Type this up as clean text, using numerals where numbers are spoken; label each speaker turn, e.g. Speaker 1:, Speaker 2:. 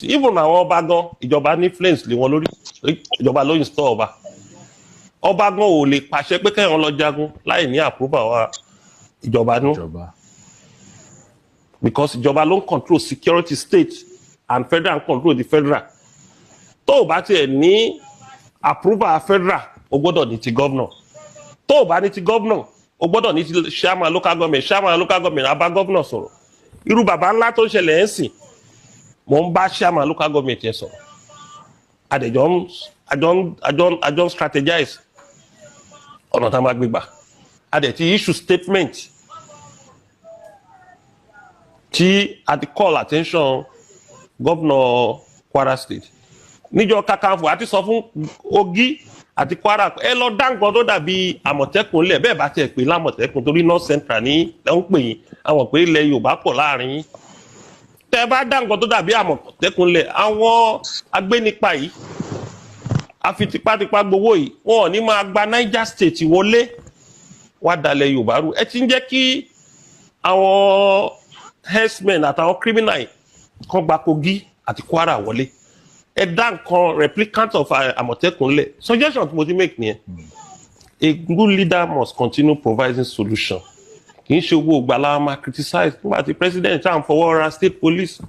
Speaker 1: even àwọn ọba gan ìjọba ní influence lé wọn lórí ìjọba ló install ọba gan ò lè pàṣẹ pé kẹ́hìn lọ jagun láì ní approval wa ìjọba nú because ìjọba ló ń control security state and federal control the federal tó o bá tiẹ̀ ní approval federal o gbọ́dọ̀ ní ti governor tó o bá ní ti governor o gbọ́dọ̀ ní ti chairman local government abá governor sọ̀rọ̀ irú bàbá ńlá tó ń ṣẹlẹ̀ ẹ̀ ń sìn mo ń bá chairman local government yẹn sọ̀rọ̀ àjọ strategize ọ̀nà tá a máa gbé gbà adẹ̀ ti issue statement tí a ti call attention governor Kwara state níjọ Kakanfò àti sọ fún Ogi àti Kwara ẹ lọ dá nǹkan tó dàbí Àmọ̀tẹ́kùn lẹ̀ bẹ́ẹ̀ bá tiẹ̀ pé lámọ̀tẹ́kùn torí North Central ní ẹ ń pè yín àwọn pé ilẹ̀ Yorùbá pọ̀ láàrin yín tẹ́ bá dá nǹkan tó dàbí Àmọ̀tẹ́kùn lẹ̀ àwọn agbénipa yìí àfi tipátipá gbowó yìí wọn ò ní máa gba Niger State wọlé wá dalẹ̀ Yorùbá rú ẹ ti ń jẹ́ kí àwọn herdsmen àtàwọn criminal yìí kan gba Kogi àti Kwara wọlé ẹ dá nǹkan replicant of Àmọ̀tẹ́kùn lẹ̀ suggestion tí mo ti make nìyẹn a good leader must continue providing solution kì í ṣe owó ògbà la máa criticize nígbà tí president ṣáà ń fọwọ́ ra state police